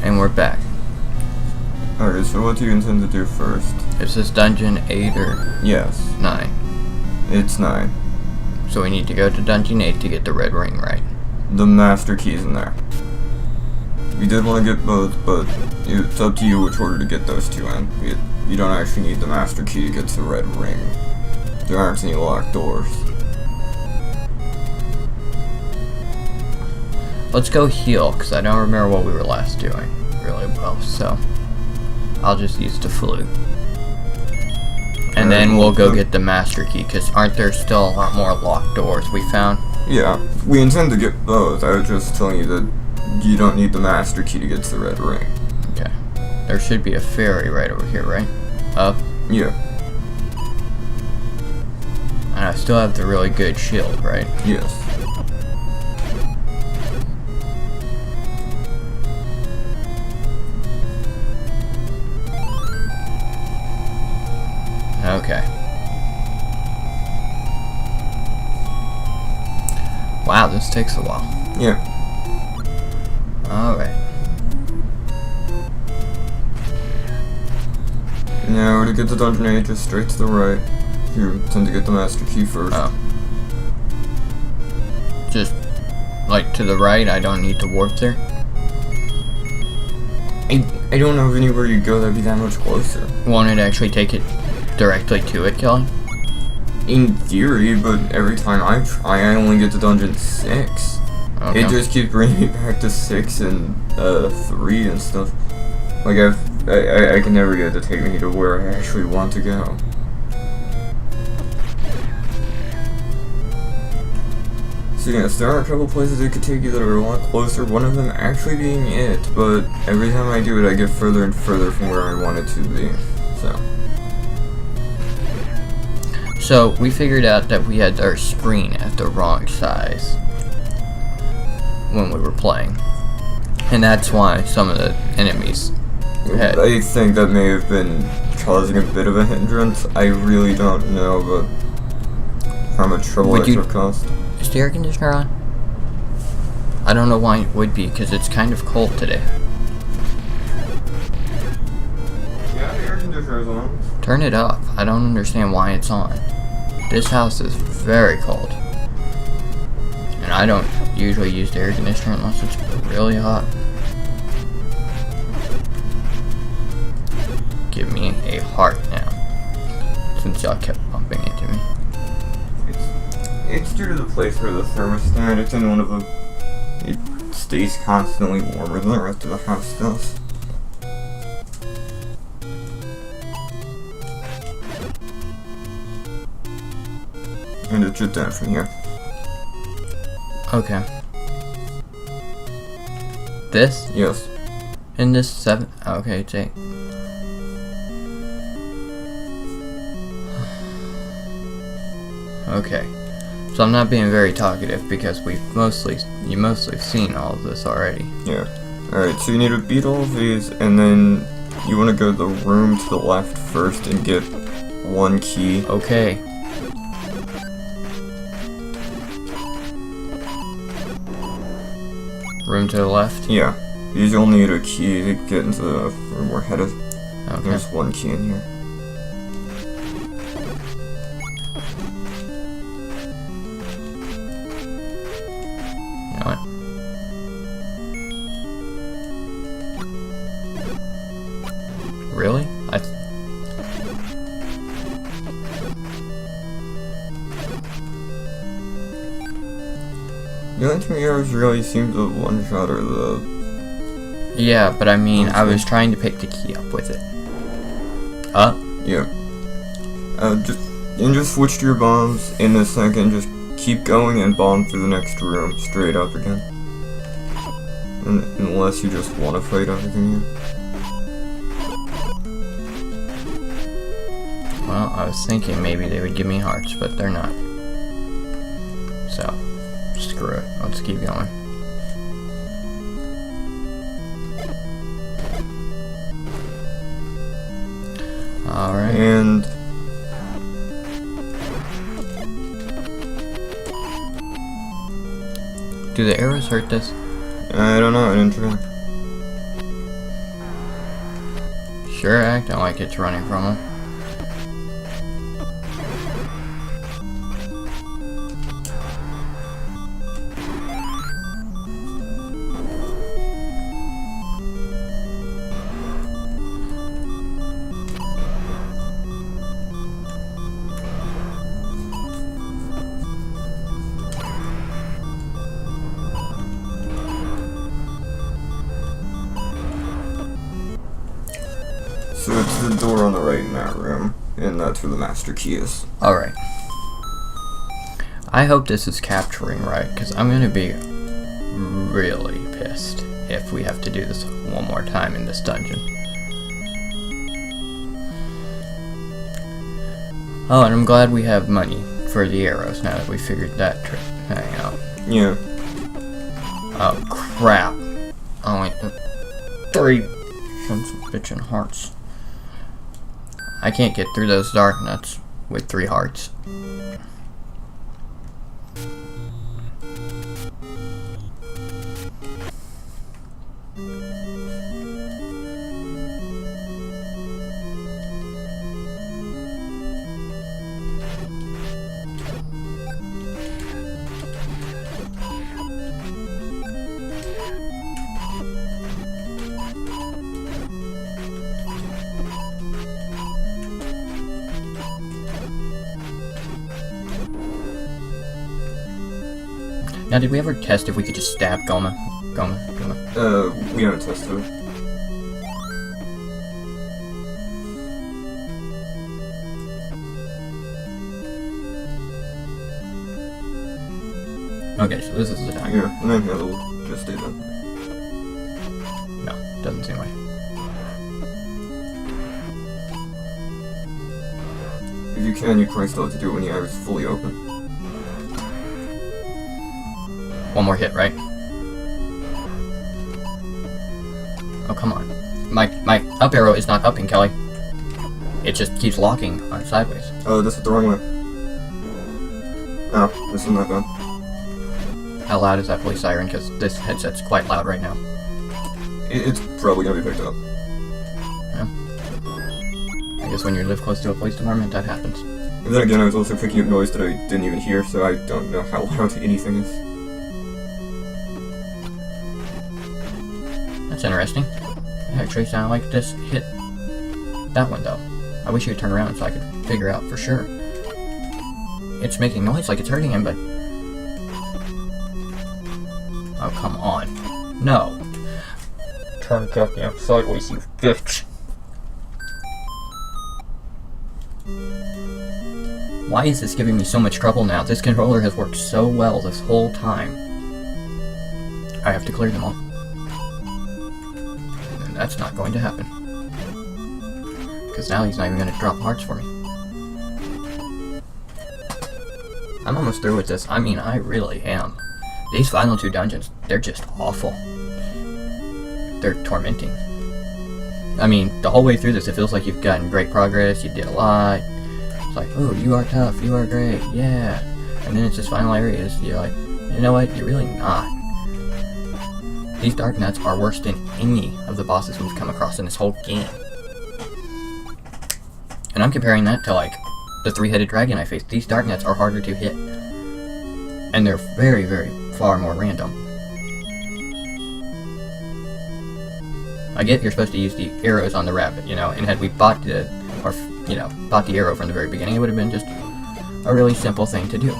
And we're back. Alright, so what do you intend to do first? Is this dungeon 8 or Yes. 9? It's 9. So we need to go to dungeon 8 to get the red ring right. The master key's in there. We did want to get both, but it's up to you which order to get those two in. You don't actually need the master key to get to the red ring. There aren't any locked doors. Let's go heal, because I don't remember what we were last doing really well, so I'll just use the flute. And then we'll go get the master key, because aren't there still a lot more locked doors we found? Yeah, we intend to get both. I was just telling you that you don't need the master key to get to the red ring. Okay. There should be a fairy right over here, right? Up? Yeah. And I still have the really good shield, right? Yes. Okay. Wow, this takes a while. Yeah. Alright. Now, to get to dungeon 8, just straight to the right. You intend to get the master key first. Oh. Just, like, to the right, I don't need to warp there? I don't know of anywhere you go that'd be that much closer. Won't it actually take it directly to it, Kelly? In theory, but every time I try, I only get to dungeon 6. Okay. It just keeps bringing me back to 6 and 3 and stuff. Like I can never get it to take me to where I actually want to go. So yes, there are a couple places it could take you that are a lot closer, one of them actually being it, but every time I do it I get further and further from where I want it to be, So, we figured out that we had our screen at the wrong size when we were playing. And that's why some of the enemies had... I think that may have been causing a bit of a hindrance. I really don't know, but how much trouble it could cost. Is the air conditioner on? I don't know why it would be, because it's kind of cold today. Yeah, the air conditioner's on. Turn it up. I don't understand why it's on. This house is very cold. And I don't usually use the air conditioner unless it's really hot. Give me a heart now. Since y'all kept bumping into me. It's due to the place where the thermostat, it's in one of the... It stays constantly warmer than the rest of the house does. And it's just down from here. Okay. This? Yes. In this 7? Okay, it's 8. Okay. So I'm not being very talkative because you mostly have seen all of this already. Yeah. Alright, so you need to beat all of these, and then you want to go to the room to the left first and get one key. Okay. Room to the left? Yeah. You'll need a key to get into the room we're headed. Okay. There's one key in here. You know what? Really? The only two arrows really seem to one-shot are the... Yeah, but I mean, I was trying to pick the key up with it. Up? Yeah. Just switch to your bombs in a second, just keep going and bomb through the next room, straight up again. Unless you just want to fight everything here. Well, I was thinking maybe they would give me hearts, but they're not. So, screw it. Let's keep going. Alright. And... Do the arrows hurt this? I don't know, I didn't try. Sure acting like it's running from him. So it's the door on the right in that room, and that's where the master key is. Alright. I hope this is capturing right, because I'm going to be really pissed if we have to do this one more time in this dungeon. Oh, and I'm glad we have money for the arrows now that we figured that trick thing out. Yeah. Oh, crap. Only 3 sons of bitchin' hearts. I can't get through those dark nuts with 3 hearts. Now, did we ever test if we could just stab Goma? We haven't tested it. Okay, so this is the time. Yeah, and then it'll just stay done. No, doesn't seem like. If you can, you probably still have to do it when the eye is fully open. One more hit, right? Oh, come on. My up arrow is not upping, Kelly. It just keeps locking on sideways. Oh, this is the wrong way. Oh, this is not done. How loud is that police siren? Because this headset's quite loud right now. It's probably gonna be picked up. Yeah. I guess when you live close to a police department, that happens. And then again, I was also picking up noise that I didn't even hear, so I don't know how loud anything is. That's interesting. It actually sounded like this hit that window. I wish you would turn around so I could figure out for sure. It's making noise like it's hurting him, but... Oh, come on. No. Turn goddamn sideways, you bitch. Why is this giving me so much trouble now? This controller has worked so well this whole time. I have to clear them all. And that's not going to happen. Because now he's not even going to drop hearts for me. I'm almost through with this. I mean, I really am. These final 2 dungeons, they're just awful. They're tormenting. I mean, the whole way through this, it feels like you've gotten great progress, you did a lot. It's like, oh, you are tough, you are great, yeah. And then it's this final areas, you're like, you know what, you're really not. These Dark Nuts are worse than any of the bosses we've come across in this whole game. And I'm comparing that to, like, the 3-headed dragon I faced. These Dark Nuts are harder to hit. And they're very, very far more random. I get you're supposed to use the arrows on the rabbit, you know, and had we bought the arrow from the very beginning, it would have been just a really simple thing to do.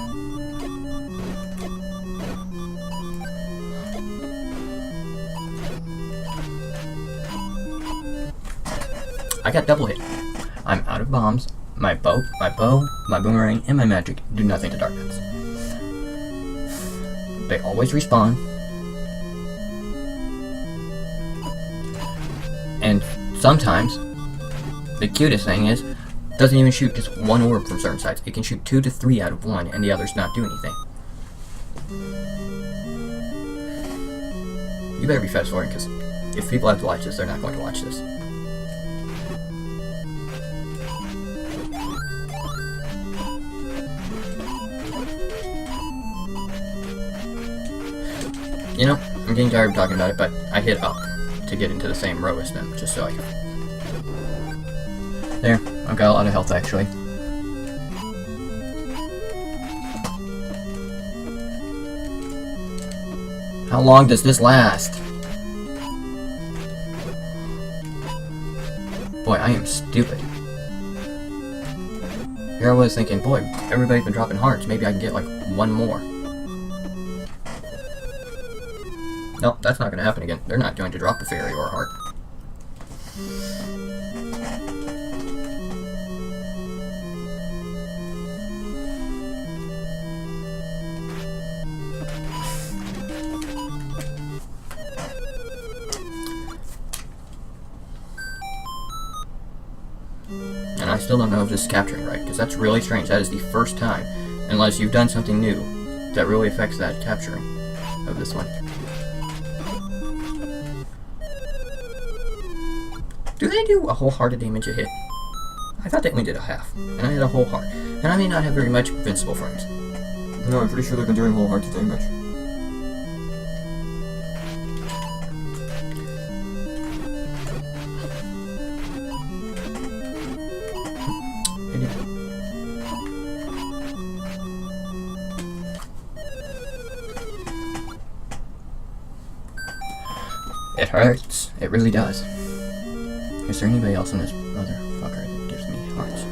I got double hit. I'm out of bombs. My bow, my boomerang, and my magic do nothing to Dark Nuts. They always respawn. And sometimes, the cutest thing is, doesn't even shoot just 1 orb from certain sides. It can shoot 2 to 3 out of 1, and the others not do anything. You better be fast forwarding, because if people have to watch this, they're not going to watch this. You know, I'm getting tired of talking about it, but I hit up to get into the same row as them, just so I can... There, I've got a lot of health actually. How long does this last? Boy, I am stupid. Here I was thinking, boy, everybody's been dropping hearts. Maybe I can get like one more. Nope, that's not going to happen again. They're not going to drop a fairy or a heart. And I still don't know if this is capturing right, because that's really strange. That is the first time, unless you've done something new, that really affects that capturing of this one. Do they do a whole heart of damage a hit? I thought they only did a half, and I had a whole heart. And I may not have very much invincible frames. No, I'm pretty sure they've been doing whole hearts of damage. It hurts. It really does. Is there anybody else in this motherfucker that gives me hearts?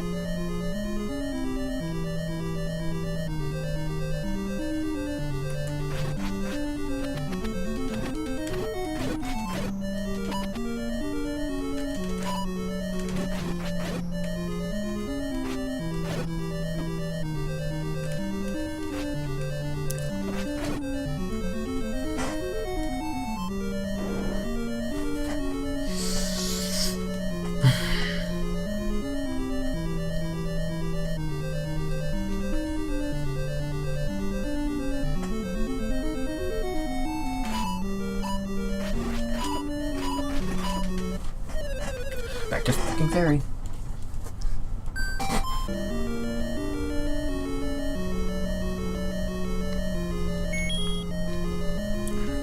Back to fucking fairy.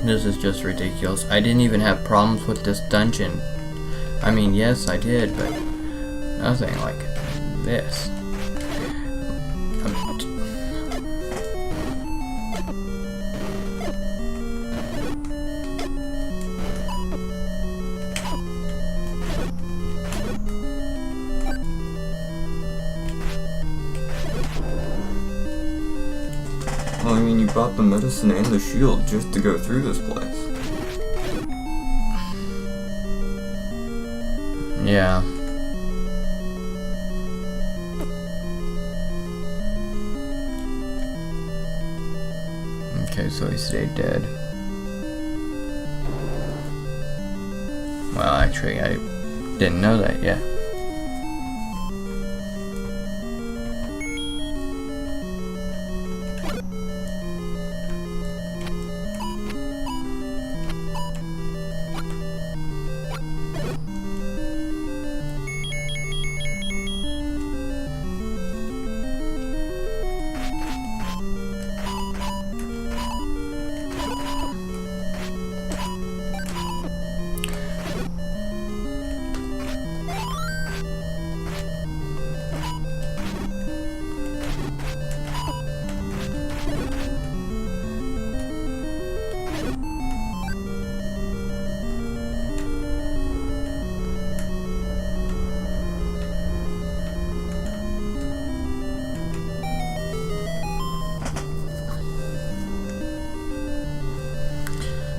This is just ridiculous. I didn't even have problems with this dungeon. I mean, yes, I did, but nothing like this. Well, I mean, you bought the medicine and the shield just to go through this place. Yeah. Okay, so he stayed dead. Well, actually, I didn't know that yet.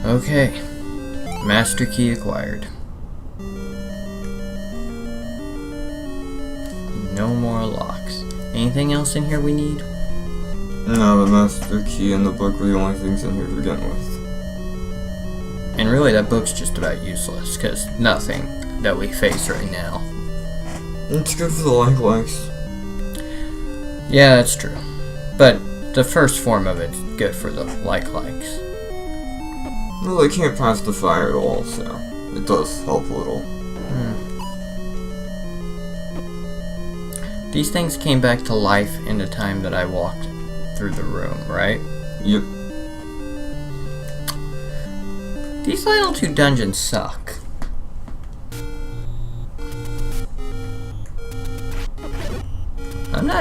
Okay, master key acquired. No more locks. Anything else in here we need? No, the master key and the book were the only things in here to begin with. And really that book's just about useless, because nothing that we face right now. It's good for the likes. Yeah, that's true. But the first form of it's good for the likes. Well, they can't pass the fire at all, so it does help a little. These things came back to life in the time that I walked through the room, right? Yep. These final two dungeons suck.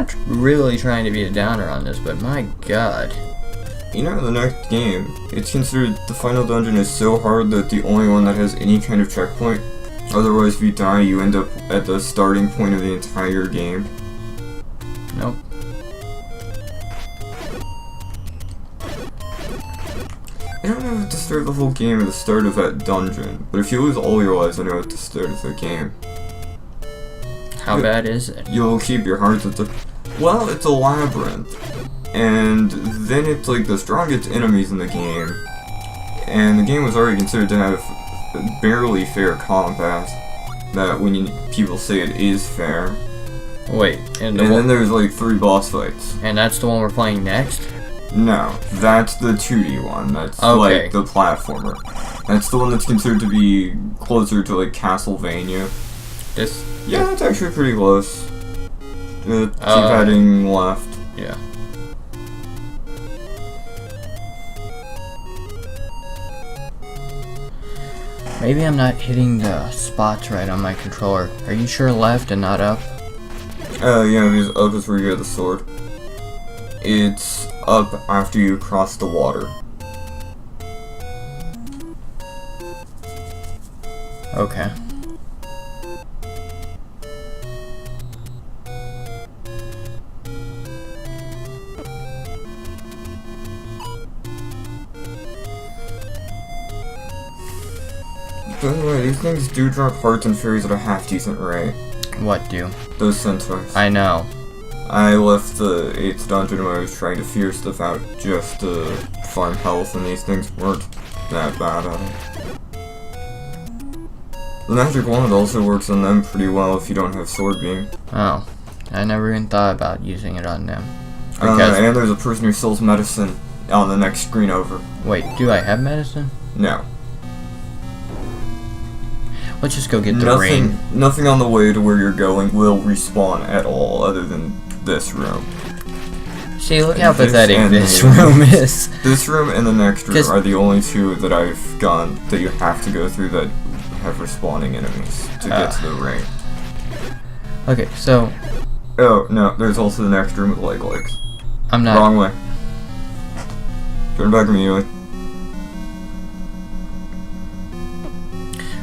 not really trying to be a downer on this, but my god. You know, the next game, it's considered the final dungeon is so hard that the only one that has any kind of checkpoint. Otherwise, if you die, you end up at the starting point of the entire game. Nope. I don't know at the start of the whole game or the start of that dungeon, but if you lose all your lives, I know at the start of the game. How bad is it? You'll keep your hearts at the... Well, it's a labyrinth. And then it's like the strongest enemies in the game. And the game was already considered to have barely fair combat. That when people say it is fair. Wait, and then there's like 3 boss fights. And that's the one we're playing next? No, that's the 2D one. That's okay. Like the platformer. That's the one that's considered to be closer to like Castlevania. Yeah, that's actually pretty close. Keep heading left. Yeah. Maybe I'm not hitting the spots right on my controller. Are you sure left and not up? Yeah, because up is where you get the sword. It's up after you cross the water. Okay. By the way, these things do drop hearts and fairies at a half-decent rate. What do? Those centaurs. I know. I left the 8th dungeon when I was trying to figure stuff out just to farm health, and these things weren't that bad at it. The magic wand also works on them pretty well if you don't have sword beam. Oh. I never even thought about using it on them. And there's a person who sells medicine on the next screen over. Wait, do I have medicine? No. Let's just go get the ring. Nothing on the way to where you're going will respawn at all, other than this room. See, look how pathetic this room is. This room and the next room are the only 2 that I've gone that you have to go through that have respawning enemies to get to the ring. Okay, so... Oh, no, there's also the next room with leg legs. I'm not... Wrong way. Turn back immediately.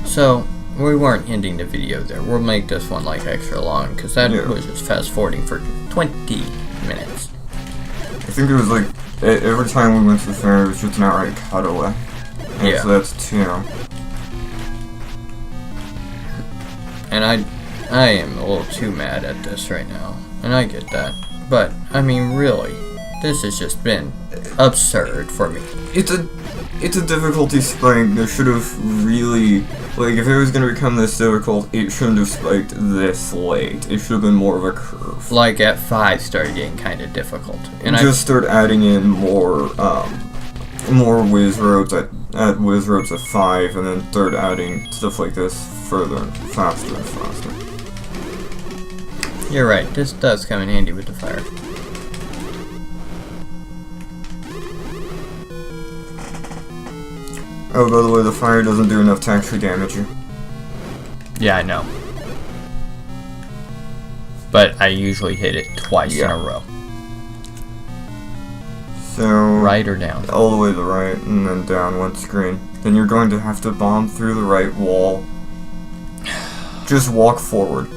So... we weren't ending the video there. We'll make this one like extra long because that was just fast forwarding for 20 minutes. I think it was like every time we went to the fair, it was just an outright cutaway. And yeah. So that's 2. And I am a little too mad at this right now, and I get that. But I mean, really, this has just been absurd for me. It's a difficulty spike that should have really, like, if it was going to become this difficult, it shouldn't have spiked this late. It should have been more of a curve. Like, at 5 started getting kind of difficult. And just start adding in more whiz roads at whiz roads at 5, and then start adding stuff like this further and faster and faster. You're right, this does come in handy with the fire. Oh, by the way, the fire doesn't do enough to actually damage you. Yeah, I know. But I usually hit it twice in a row. So... right or down? All the way to the right, and then down one screen. Then you're going to have to bomb through the right wall. Just walk forward.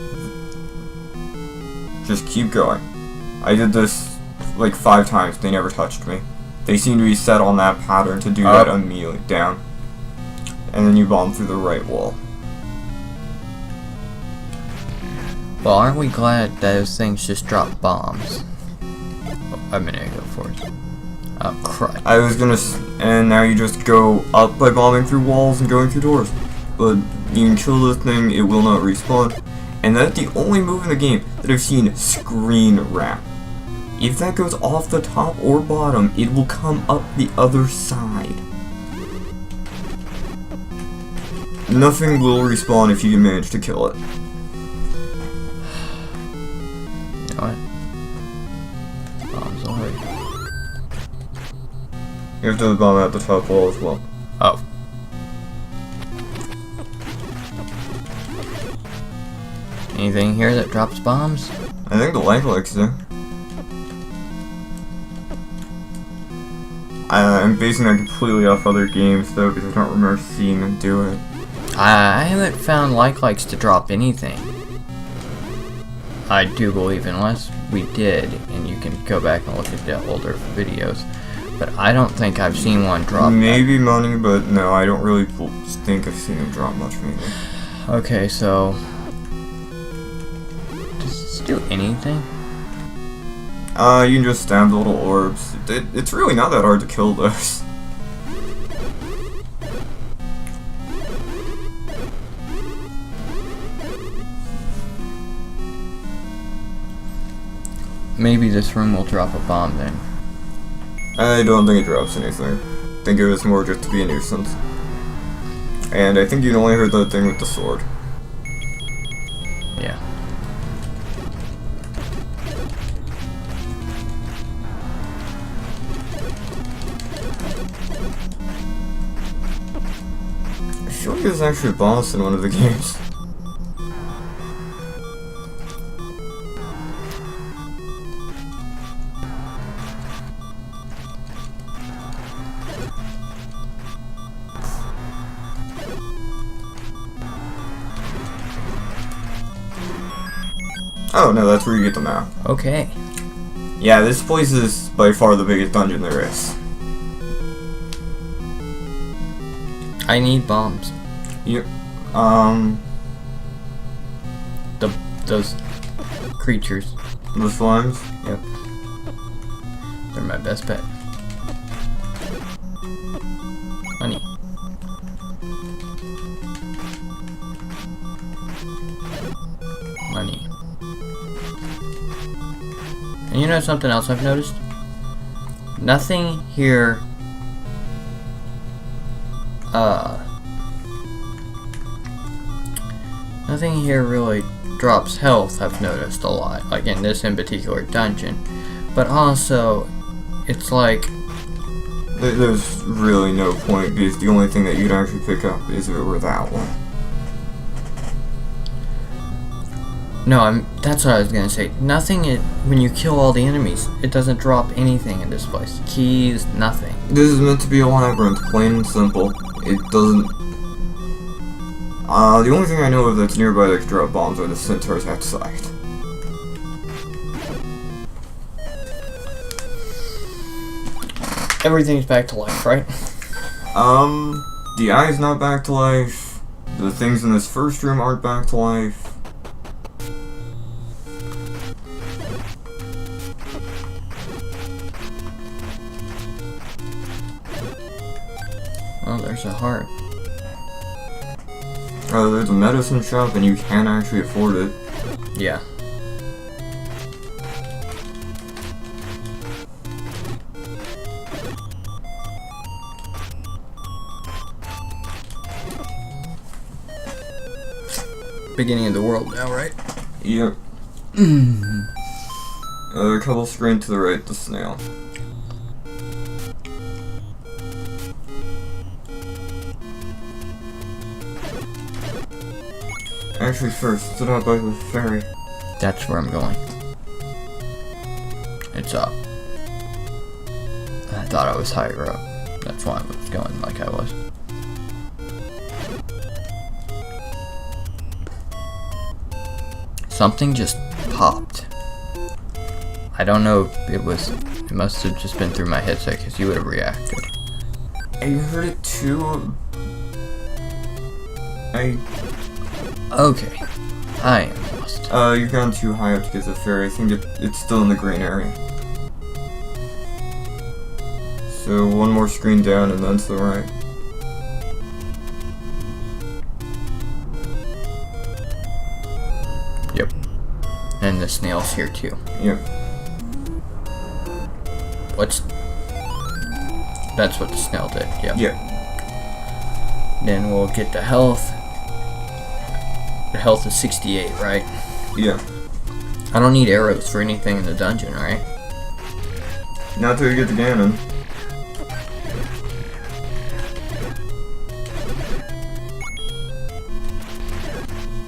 Just keep going. I did this like 5 times, they never touched me. They seem to be set on that pattern to do that immediately. Down. And then you bomb through the right wall. Well, aren't we glad those things just drop bombs? Oh, a minute ago for it. Oh, crap. I was gonna and now you just go up by bombing through walls and going through doors. But you can kill this thing, it will not respawn. And that's the only move in the game that I've seen screen wrap. If that goes off the top or bottom, it will come up the other side. Nothing will respawn if you can manage to kill it. You know what? Bombs already. You have to bomb at the top wall as well. Oh. Anything here that drops bombs? I think the light legs do. I'm basing that completely off other games though, because I don't remember seeing them do it. I haven't found likes to drop anything. I do believe, unless we did, and you can go back and look at the older videos, but I don't think I've seen one drop. Maybe money, but no, I don't really think I've seen them drop much maybe. Okay, so does this do anything? You can just stab the little orbs. It's really not that hard to kill those. Maybe this room will drop a bomb then. I don't think it drops anything. I think it was more just to be a nuisance. And I think you'd only heard that thing with the sword. Yeah. I feel like there's actually a boss in one of the games. Oh no, that's where you get the map. Okay. Yeah, this place is by far the biggest dungeon there is. I need bombs. Yep. Those creatures. The slimes? Yep. They're my best bet. Money. Money. And you know something else I've noticed? Nothing here nothing here really drops health, I've noticed a lot, like in this in particular dungeon. But also, it's like There's really no point, because the only thing that you'd actually pick up is if it were that one. no, that's what I was gonna say. Nothing, when you kill all the enemies, it doesn't drop anything in this place. Keys, nothing. This is meant to be a labyrinth, plain and simple. It doesn't... the only thing I know of that's nearby that can drop bombs are the centaurs outside. Everything's back to life, right? The eye's not back to life. The things in this first room aren't back to life. Oh, there's a heart. There's a medicine shop and you can actually afford it. Yeah. Beginning of the world now, right? Yep. A couple screen to the right, the snail. Actually, first, stood out by the ferry. That's where I'm going. It's up. I thought I was higher up. That's why I was going like I was. Something just popped. I don't know if it was... It must have just been through my headset because you would have reacted. You heard it too? Okay. I am lost. You've gone too high up to get the ferry. I think it's still in the green area. So one more screen down and then to the right. Yep. And the snail's here too. Yep. That's what the snail did, yep. Yep. Then we'll get the health. The health is 68, right? Yeah. I don't need arrows for anything in the dungeon, right? Not till you get to Ganon.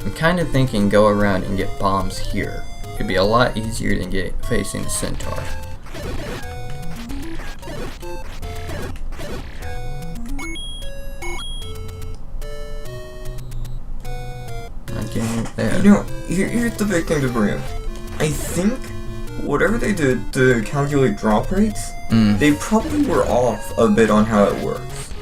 I'm kind of thinking go around and get bombs here. It'd be a lot easier than facing the centaur. getting it there. You know, here's the big thing to bring up. I think whatever they did to calculate drop rates, they probably were off a bit on how it works.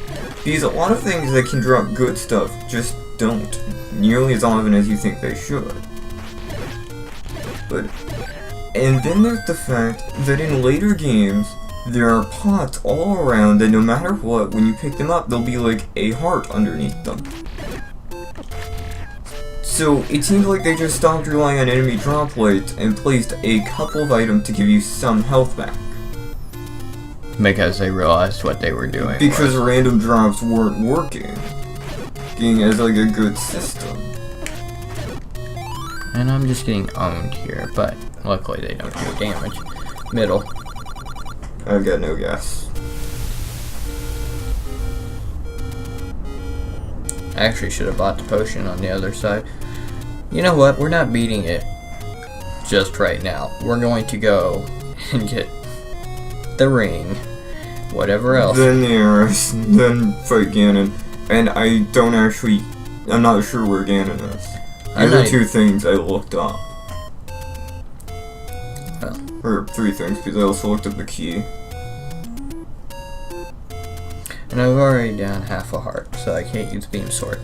Because a lot of things that can drop good stuff just don't nearly as often as you think they should. And then there's the fact that in later games, there are pots all around that no matter what, when you pick them up, there'll be like a heart underneath them. So it seems like they just stopped relying on enemy drop rates and placed a couple of items to give you some health back. Because they realized what they were doing. Because random drops weren't working. Being as like a good system. And I'm just getting owned here, but luckily they don't do damage. Middle. I've got no guess. I actually should have bought the potion on the other side. You know what? We're not beating it just right now. We're going to go and get the ring. Whatever else. Then the arrows. Then fight Ganon. And I'm not sure where Ganon is. These are two things I looked up. Well. Or three things, because I also looked up the key. And I've already down half a heart, so I can't use beam sword.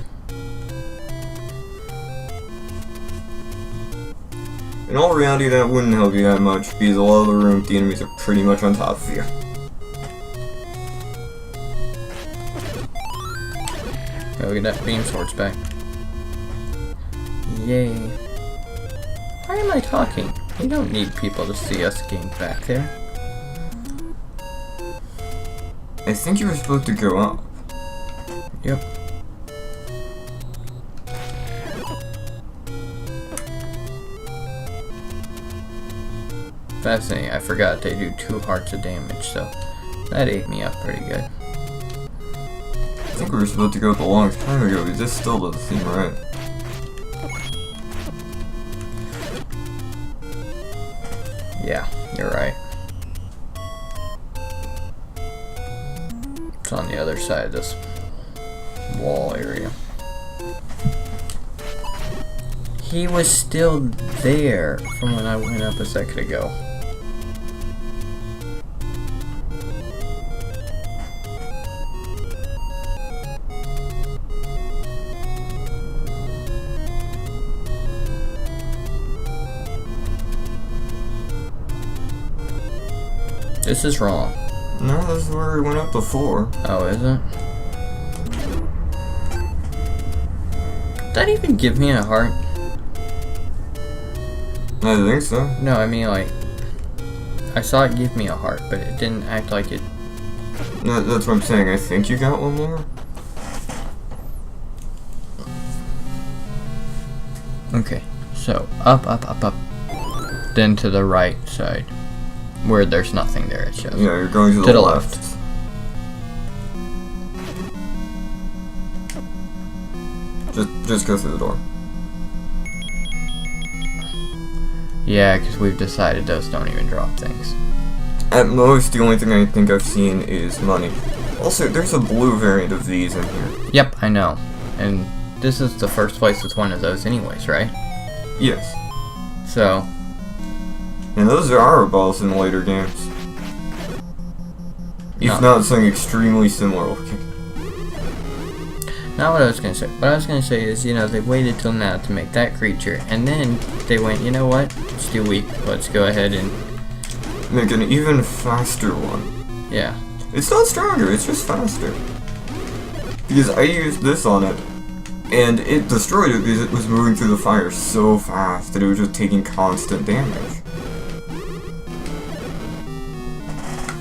In all reality, that wouldn't help you that much, because a lot of the room, the enemies are pretty much on top of you. Oh, we got that beam swords back. Yay. Why am I talking? We don't need people to see us game back there. I think you were supposed to go up. Yep. Fascinating, I forgot they do 2 hearts of damage, so that ate me up pretty good. I think we were supposed to go up a long time ago, because this still doesn't seem right. Yeah, you're right. It's on the other side of this wall area. He was still there from when I went up a second ago. This is wrong. No, this is where we went up before. Oh, is it? Did that even give me a heart? I think so. No, I mean like, I saw it give me a heart, but it didn't act like it. No, that's what I'm saying. I think you got one more. Okay, so up, up, up, up, then to the right side, where there's nothing there. It shows. Yeah, you're going to the left. Just go through the door. Yeah, because we've decided those don't even drop things. At most, the only thing I think I've seen is money. Also, there's a blue variant of these in here. Yep, I know. And this is the first place with one of those anyways, right? Yes. So. And those are our balls in later games. If not something extremely similar looking. Not what I was going to say. What I was going to say is, you know, they waited till now to make that creature, and then they went, you know what, it's too weak, let's go ahead and make an even faster one. Yeah. It's not stronger, it's just faster. Because I used this on it, and it destroyed it because it was moving through the fire so fast that it was just taking constant damage.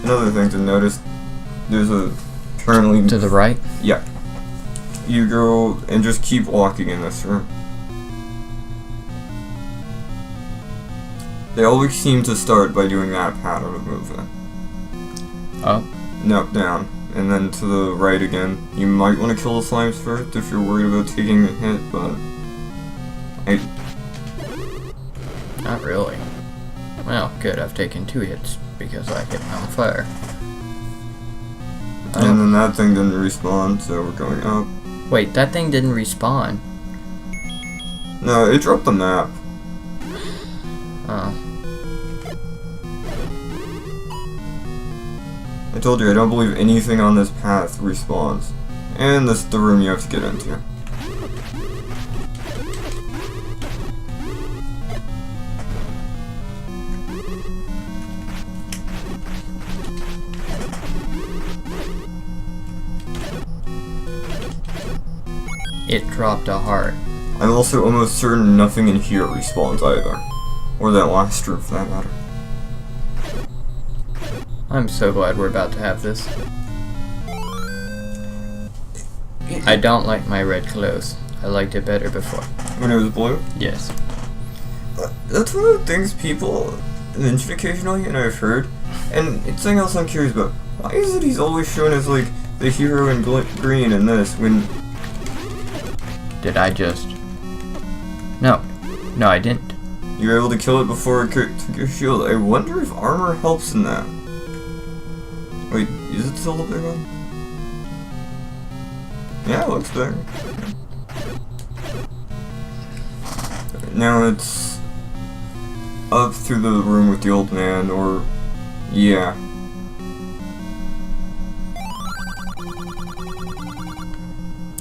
Another thing to notice, there's a currently... To the right? Yeah. You go and just keep walking in this room. They always seem to start by doing that pattern of movement. Up? No, down. And then to the right again. You might want to kill the slimes first if you're worried about taking a hit, but... Not really. Well, good, I've taken 2 hits because I hit on fire. And then that thing didn't respawn, so we're going up. Wait, that thing didn't respawn. No, it dropped the map. Oh. I told you, I don't believe anything on this path respawns. And this is the room you have to get into. It dropped a heart. I'm also almost certain nothing in here respawns either. Or that last room for that matter. I'm so glad we're about to have this. I don't like my red clothes. I liked it better before. When it was blue? Yes. That's one of the things people mention occasionally, and I've heard. And it's something else I'm curious about. Why is it he's always shown as like the hero in green in this when... Did I just... No. No, I didn't. You were able to kill it before it took your shield. I wonder if armor helps in that. Wait, is it still the big one? Yeah, it looks big. Now it's up through the room with the old man, or... yeah.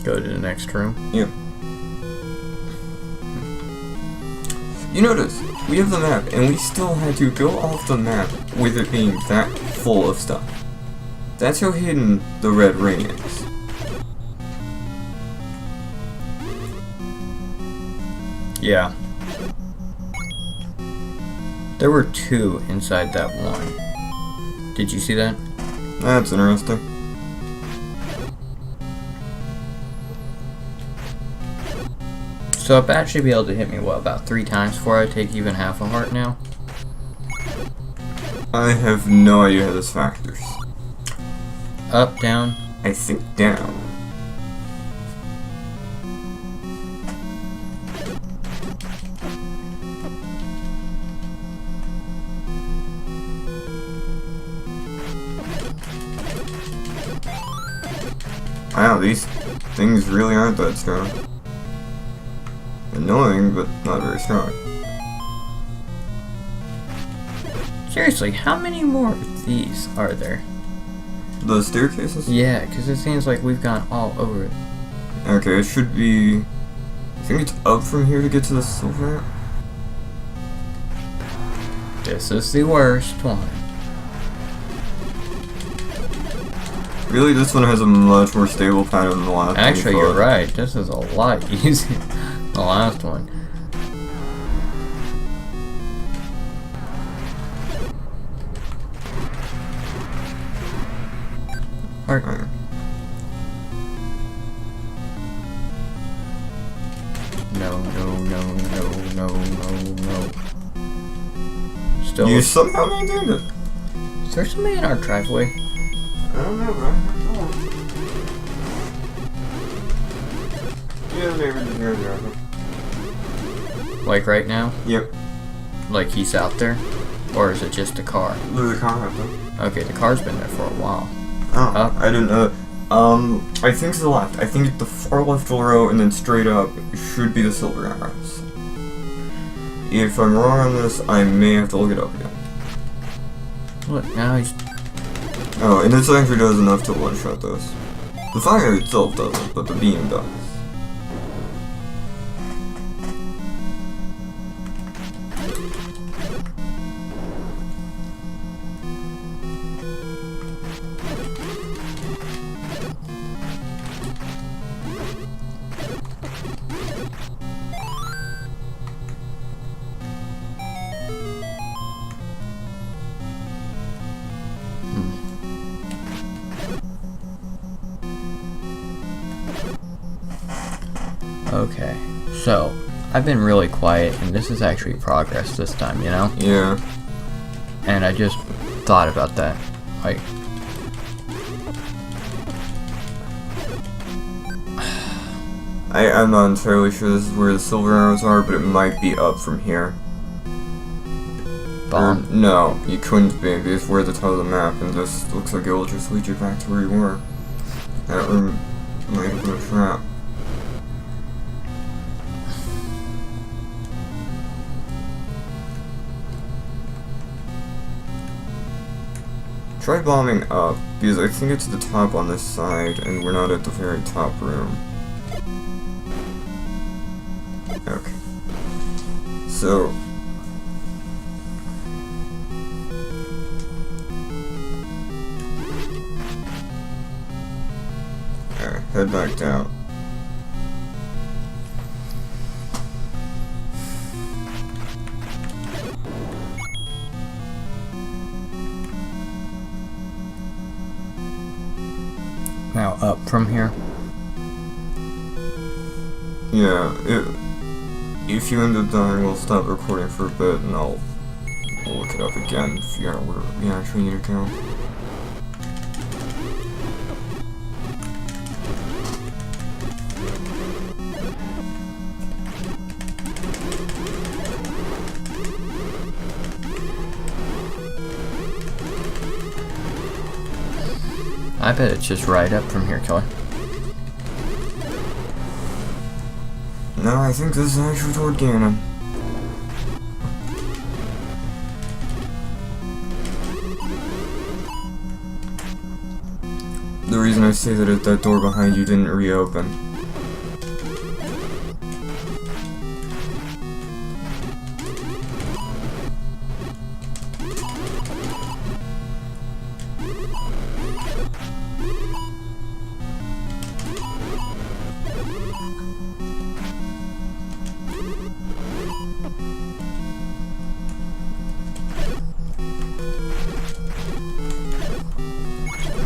Go to the next room. Yep. You notice, we have the map, and we still had to go off the map with it being that full of stuff. That's how hidden the red ring is. Yeah. There were 2 inside that one. Did you see that? That's interesting. So a bat should be able to hit me, what, about 3 times before I take even half a heart now? I have no idea how this factors. Up, down? I think down. Wow, these things really aren't that strong. Annoying, but not very strong. Seriously, how many more of these are there? The staircases? Yeah, because it seems like we've gone all over it. Okay, it should be... I think it's up from here to get to the silver. This is the worst one. Really, this one has a much more stable pattern than the last one. Actually, you're right. This is a lot easier than the last one. Alright. No, no, no, no, no, no, no. Still. You somehow maintained it. Is there somebody in our driveway? I don't know, bro. Yeah, the neighbor just near there. Like right now? Yep. Like he's out there? Or is it just a car? There's a car out there. Okay, the car's been there for a while. Oh, Up. I didn't know. I think to the left. I think the far left row and then straight up should be the silver arrows. If I'm wrong on this, I may have to look it up again. Look, now he's... Oh, and this actually does enough to one-shot those. The fire itself doesn't, but the beam does. Okay, so, I've been really quiet, and this is actually progress this time, you know? Yeah. And I just thought about that. Like... I'm not entirely sure this is where the silver arrows are, but it might be up from here. Bomb. Or, no, you couldn't be, because we're at the top of the map, and this looks like it will just lead you back to where you were. That room might have been a trap. Try bombing up, because I think it's the top on this side, and we're not at the very top room. Okay. So... Alright, head back down. Now up from here. Yeah, if you end up dying, we'll stop recording for a bit, and I'll look it up again, figure out where we actually need to go. I bet it's just right up from here, Kelly. No, I think this is actually toward Ganon. The reason I say that is that door behind you didn't reopen.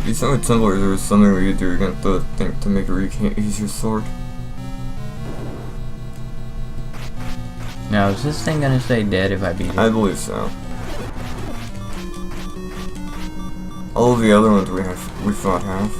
It sounded similar. There was something we could do against the thing to make it use your sword. Now, is this thing gonna stay dead if I beat it? I believe so. All of the other ones we fought have.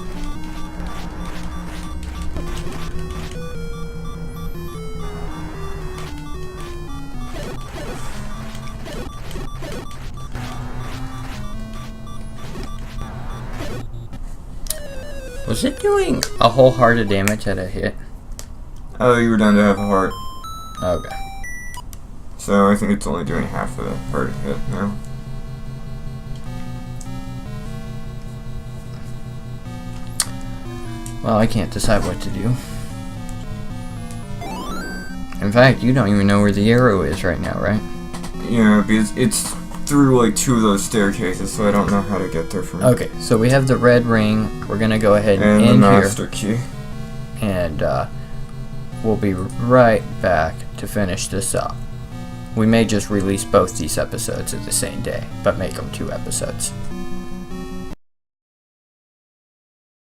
Was it doing a whole heart of damage at a hit? Oh, you were down to half a heart. Okay. So I think it's only doing half of a heart hit now. Well, I can't decide what to do. In fact, you don't even know where the arrow is right now, right? Yeah, because it's through like 2 of those staircases, so I don't know how to get there from here. Okay, so we have the red ring. We're gonna go ahead And and the end master here, key. and we'll be right back to finish this up. We may just release both these episodes at the same day, but make them 2 episodes.